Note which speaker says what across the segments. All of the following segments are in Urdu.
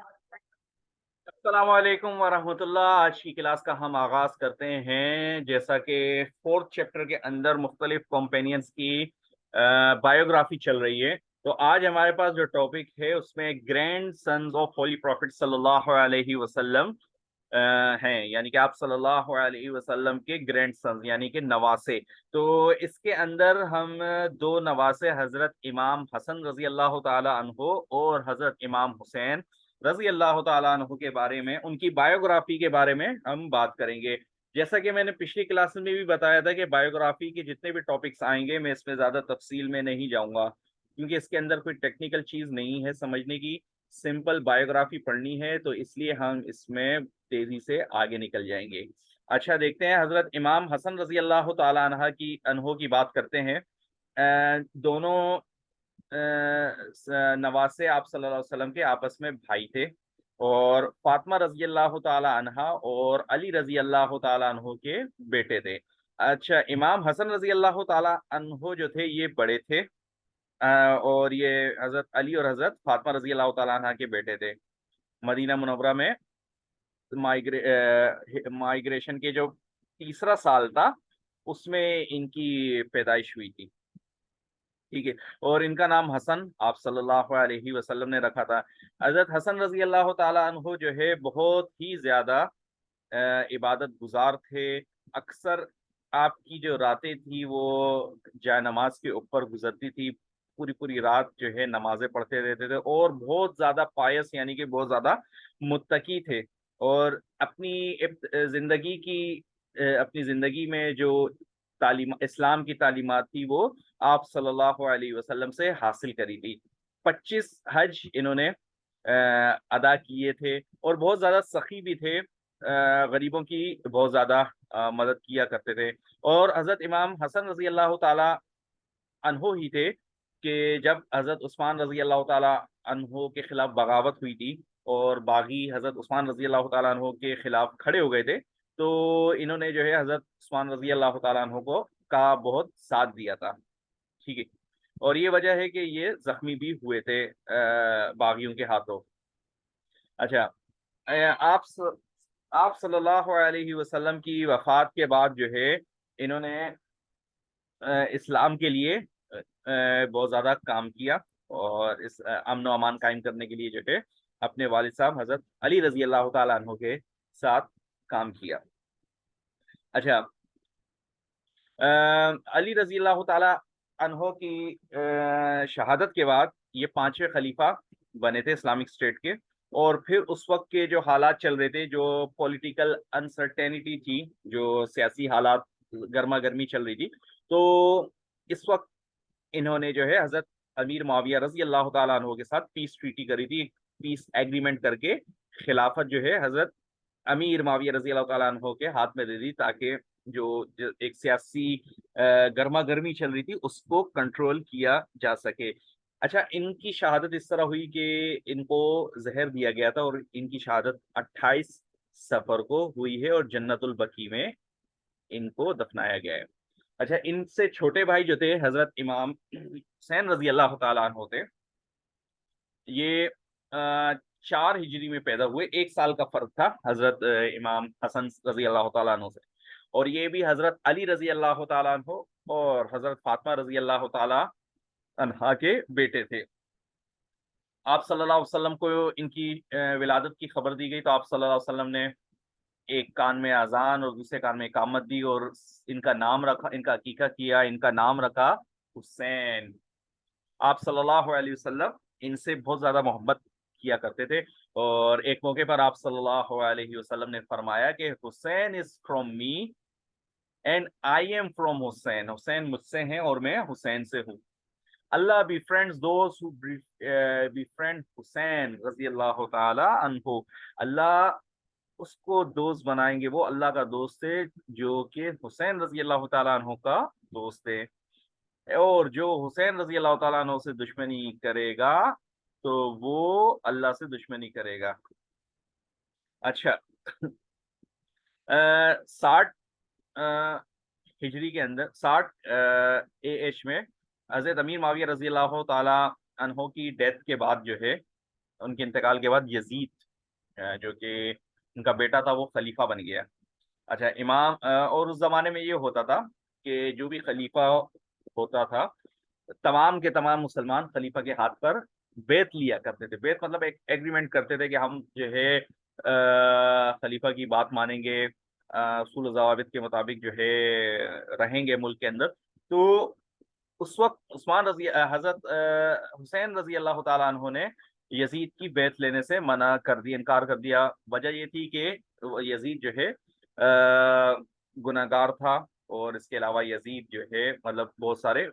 Speaker 1: السلام علیکم ورحمۃ اللہ۔ آج کی کلاس کا ہم آغاز کرتے ہیں، جیسا کہ فورتھ چیپٹر کے اندر مختلف کمپینینز کی بایوگرافی چل رہی ہے۔ تو آج ہمارے پاس جو ٹاپک ہے اس میں grandsons of holy prophet صلی اللہ علیہ وسلم ہیں، یعنی کہ آپ صلی اللہ علیہ وسلم کے گرینڈ سنز یعنی کہ نواسے۔ تو اس کے اندر ہم دو نواسے حضرت امام حسن رضی اللہ تعالی عنہ اور حضرت امام حسین رضی اللہ تعالیٰ عنہ کے بارے میں، ان کی بایوگرافی کے بارے میں ہم بات کریں گے۔ جیسا کہ میں نے پچھلی کلاس میں بھی بتایا تھا کہ بایوگرافی کے جتنے بھی ٹاپکس آئیں گے میں اس میں زیادہ تفصیل میں نہیں جاؤں گا، کیونکہ اس کے اندر کوئی ٹیکنیکل چیز نہیں ہے سمجھنے کی، سمپل بایوگرافی پڑھنی ہے، تو اس لیے ہم اس میں تیزی سے آگے نکل جائیں گے۔ اچھا، دیکھتے ہیں حضرت امام حسن رضی اللہ تعالیٰ عنہ کی بات کرتے ہیں۔ دونوں نواسے آپ صلی اللہ علیہ وسلم کے آپس میں بھائی تھے، اور فاطمہ رضی اللہ تعالی عنہا اور علی رضی اللہ تعالی عنہ کے بیٹے تھے۔ اچھا، امام حسن رضی اللہ تعالی عنہ جو تھے یہ بڑے تھے، اور یہ حضرت علی اور حضرت فاطمہ رضی اللہ تعالی عنہ کے بیٹے تھے۔ مدینہ منورہ میں مائگریشن کے جو تیسرا سال تھا اس میں ان کی پیدائش ہوئی تھی، ٹھیک ہے، اور ان کا نام حسن آپ صلی اللہ علیہ وسلم نے رکھا تھا۔ حضرت حسن رضی اللہ تعالی عنہ جو ہے بہت ہی زیادہ عبادت گزار تھے۔ اکثر آپ کی جو راتیں تھی وہ جائے نماز کے اوپر گزرتی تھی، پوری پوری رات جو ہے نمازیں پڑھتے رہتے تھے، اور بہت زیادہ پائس یعنی کہ بہت زیادہ متقی تھے، اور اپنی زندگی میں جو اسلام کی تعلیمات تھی وہ آپ صلی اللہ علیہ وسلم سے حاصل کری تھی۔ 25 حج انہوں نے ادا کیے تھے، اور بہت زیادہ سخی بھی تھے، غریبوں کی بہت زیادہ مدد کیا کرتے تھے۔ اور حضرت امام حسن رضی اللہ تعالی عنہ ہی تھے کہ جب حضرت عثمان رضی اللہ تعالی عنہ کے خلاف بغاوت ہوئی تھی، اور باغی حضرت عثمان رضی اللہ تعالیٰ عنہ کے خلاف کھڑے ہو گئے تھے، تو انہوں نے جو ہے حضرت عثمان رضی اللہ تعالیٰ عنہ کو کا بہت ساتھ دیا تھا، ٹھیک ہے، اور یہ وجہ ہے کہ یہ زخمی بھی ہوئے تھے باغیوں کے ہاتھوں۔ اچھا، آپ آپ صلی اللہ علیہ وسلم کی وفات کے بعد جو ہے انہوں نے اسلام کے لیے بہت زیادہ کام کیا، اور اس امن و امان قائم کرنے کے لیے جو ہے اپنے والد صاحب حضرت علی رضی اللہ تعالیٰ عنہ کے ساتھ کام کیا۔ اچھا، علی رضی اللہ تعالیٰ عنہ کی شہادت کے بعد یہ 5ویں خلیفہ بنے تھے اسلامک اسٹیٹ کے، اور پھر اس وقت کے جو حالات چل رہے تھے، جو پولیٹیکل انسرٹینٹی تھی، جو سیاسی حالات گرما گرمی چل رہی تھی، تو اس وقت انہوں نے جو ہے حضرت امیر معاویہ رضی اللہ تعالیٰ عنہ کے ساتھ پیس ٹریٹی کری تھی، پیس ایگریمنٹ کر کے خلافت جو ہے حضرت امیر معاویہ رضی اللہ تعالیٰ عنہ کے ہاتھ میں دے دی، تاکہ جو ایک سیاسی گرما گرمی چل رہی تھی اس کو کنٹرول کیا جا سکے۔ اچھا، ان کی شہادت اس طرح ہوئی کہ ان کو زہر دیا گیا تھا، اور ان کی شہادت 28 سفر کو ہوئی ہے، اور جنت البقیع میں ان کو دفنایا گیا ہے۔ اچھا، ان سے چھوٹے بھائی جو تھے حضرت امام حسین رضی اللہ تعالیٰ عنہ تھے، یہ 4 ہجری میں پیدا ہوئے، 1 سال کا فرق تھا حضرت امام حسن رضی اللہ تعالیٰ عنہ سے، اور یہ بھی حضرت علی رضی اللہ تعالیٰ عنہ اور حضرت فاطمہ رضی اللہ تعالیٰ عنہا کے بیٹے تھے۔ آپ صلی اللہ علیہ وسلم کو ان کی ولادت کی خبر دی گئی، تو آپ صلی اللہ علیہ وسلم نے ایک کان میں اذان اور دوسرے کان میں اقامت دی، اور ان کا نام رکھا، ان کا عقیقہ کیا، ان کا نام رکھا حسین۔ آپ صلی اللہ علیہ وسلم ان سے بہت زیادہ محبت کیا کرتے تھے، اور ایک موقع پر آپ صلی اللہ علیہ وسلم نے فرمایا کہ Hussain is from me and I am from Hussain, Hussain مجھ سے ہیں اور میں حسین سے ہوں۔ اللہ befriends those who befriend حسین رضی اللہ تعالی عنہ، اللہ اس کو دوست بنائیں گے، وہ اللہ کا دوست ہے جو کہ حسین رضی اللہ تعالیٰ عنہ کا دوست ہے، اور جو حسین رضی اللہ تعالیٰ عنہ سے دشمنی کرے گا تو وہ اللہ سے دشمنی کرے گا۔ اچھا، 60 ہجری کے اندر 60 AH میں حضرت امیر معاویہ رضی اللہ تعالیٰ عنہ کی ڈیتھ کے بعد جو ہے ان کے انتقال کے بعد یزید جو کہ ان کا بیٹا تھا وہ خلیفہ بن گیا. اچھا امام اور اس زمانے میں یہ ہوتا تھا کہ جو بھی خلیفہ ہوتا تھا تمام کے تمام مسلمان خلیفہ کے ہاتھ پر بیعت لیا کرتے تھے. بیعت مطلب ایک ایگریمنٹ کرتے تھے کہ ہم جو ہے خلیفہ کی بات مانیں گے, اصول و ضوابط کے مطابق جو ہے رہیں گے ملک کے اندر. تو اس وقت عثمان رضی حضرت حسین رضی اللہ تعالیٰ عنہ نے یزید کی بیعت لینے سے منع کر دیا, انکار کر دیا. وجہ یہ تھی کہ یزید جو ہے گناہگار تھا, اور اس کے علاوہ یزید جو ہے مطلب بہت سارے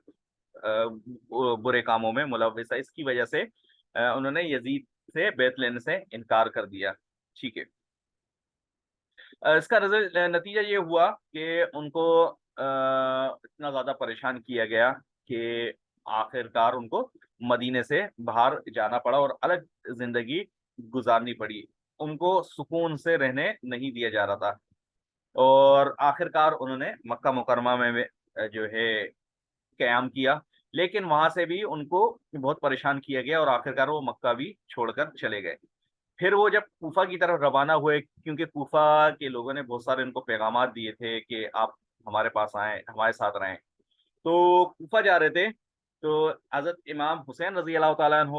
Speaker 1: برے کاموں میں ملوث ہے. اس کی وجہ سے انہوں نے یزید سے بیعت لینے سے انکار کر دیا. ٹھیک ہے, اس کا نتیجہ یہ ہوا کہ ان کو اتنا زیادہ پریشان کیا گیا کہ آخر کار ان کو مدینے سے باہر جانا پڑا اور الگ زندگی گزارنی پڑی. ان کو سکون سے رہنے نہیں دیا جا رہا تھا, اور آخر کار انہوں نے مکہ مکرمہ میں جو ہے قیام کیا. لیکن وہاں سے بھی ان کو بہت پریشان کیا گیا اور آخر کار وہ مکہ بھی چھوڑ کر چلے گئے. پھر وہ جب کوفہ کی طرف روانہ ہوئے, کیونکہ کوفہ کے لوگوں نے بہت سارے ان کو پیغامات دیے تھے کہ آپ ہمارے پاس آئیں, ہمارے ساتھ رہیں, تو کوفہ جا رہے تھے. تو حضرت امام حسین رضی اللہ تعالیٰ عنہ,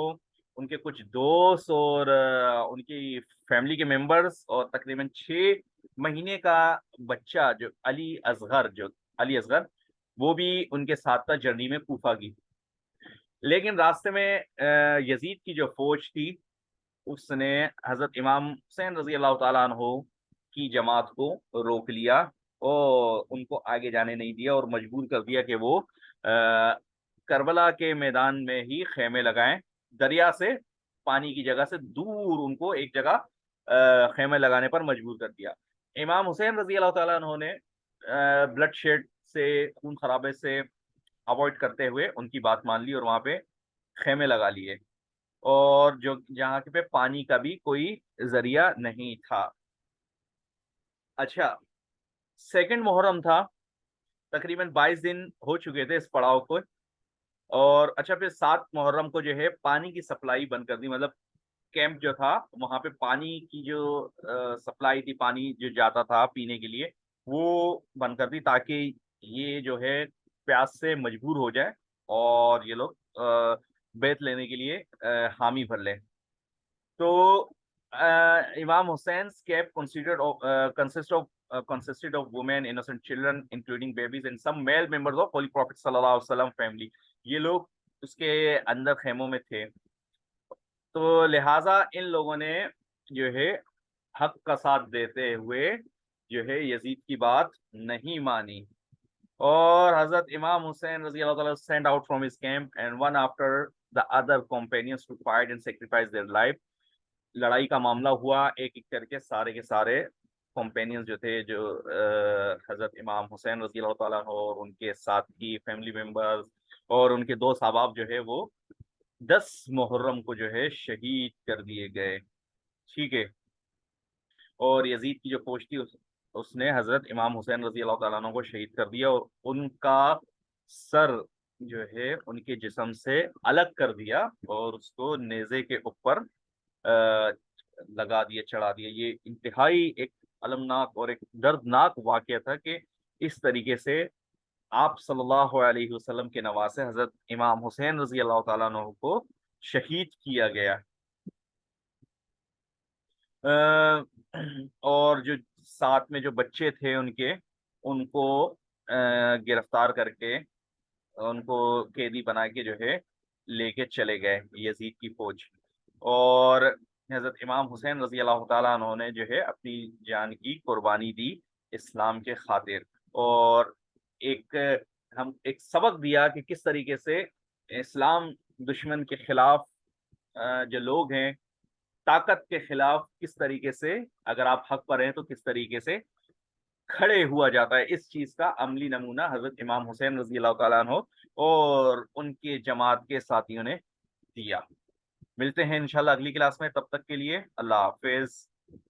Speaker 1: ان کے کچھ دوست اور ان کی فیملی کے ممبرز اور تقریباً 6 مہینے کا بچہ جو علی اصغر وہ بھی ان کے ساتھ تھا جرنی میں کوفہ کی. لیکن راستے میں یزید کی جو فوج تھی اس نے حضرت امام حسین رضی اللہ تعالیٰ عنہ کی جماعت کو روک لیا اور ان کو آگے جانے نہیں دیا, اور مجبور کر دیا کہ وہ کربلا کے میدان میں ہی خیمے لگائیں. دریا سے پانی کی جگہ سے دور ان کو ایک جگہ خیمے لگانے پر مجبور کر دیا. امام حسین رضی اللہ تعالیٰ عنہ نے بلڈ شیڈ سے, خون خرابے سے اوائڈ کرتے ہوئے ان کی بات مان لی اور وہاں پہ خیمے لگا لیے, اور جو جہاں پہ پانی کا بھی کوئی ذریعہ نہیں تھا. اچھا 2 محرم تھا, تقریباً 22 دن ہو چکے تھے اس پڑاؤ کو, اور اچھا پھر 7 محرم کو جو ہے پانی کی سپلائی بند کر دی. مطلب کیمپ جو تھا وہاں پہ پانی کی جو سپلائی تھی, پانی جو جاتا تھا پینے کے لیے, وہ بند کر دی تاکہ یہ جو ہے پیاس سے مجبور ہو جائے اور یہ لوگ بیعت لینے کے لیے حامی بھر لیں. تو امام حسین's camp consisted of women, innocent children, including babies, and some male members of Holy Prophet sallallahu alaihi wasallam family. یہ لوگ اس کے اندر خیموں میں تھے. تو لہٰذا ان لوگوں نے جو ہے حق کا ساتھ دیتے ہوئے جو ہے یزید کی بات نہیں مانی, اور حضرت امام حسین رضی اللہ تعالیٰ sent out from his camp and one after the other companions to fight and sacrifice their life. لڑائی کا معاملہ ہوا, ایک ایک کر کے سارے کمپینینز جو تھے جو حضرت امام حسین رضی اللہ تعالیٰ عنہ اور ان کے ساتھی فیملی ممبرز اور ان کے 2 احباب جو ہے وہ 10 محرم کو جو ہے شہید کر دیے گئے. ٹھیک ہے, اور یزید کی جو فوج تھی اس نے حضرت امام حسین رضی اللہ تعالیٰ عنہ کو شہید کر دیا, اور ان کا سر جو ہے ان کے جسم سے الگ کر دیا اور اس کو نیزے کے اوپر لگا دیے, چڑھا دیے. یہ انتہائی ایک المناک اور ایک دردناک واقعہ تھا کہ اس طریقے سے آپ صلی اللہ علیہ وسلم کے نواسے حضرت امام حسین رضی اللہ تعالیٰ عنہ کو شہید کیا گیا. اور جو ساتھ میں جو بچے تھے ان کو گرفتار کر کے ان کو قیدی بنا کے جو ہے لے کے چلے گئے یزید کی فوج, اور حضرت امام حسین رضی اللہ تعالیٰ عنہ نے جو ہے اپنی جان کی قربانی دی اسلام کے خاطر, اور ہم ایک سبق دیا کہ کس طریقے سے اسلام دشمن کے خلاف جو لوگ ہیں, طاقت کے خلاف کس طریقے سے اگر آپ حق پر ہیں تو کس طریقے سے کھڑے ہوا جاتا ہے. اس چیز کا عملی نمونہ حضرت امام حسین رضی اللہ تعالیٰ عنہ اور ان کے جماعت کے ساتھیوں نے دیا. ملتے ہیں انشاءاللہ اگلی کلاس میں, تب تک کے لیے اللہ حافظ.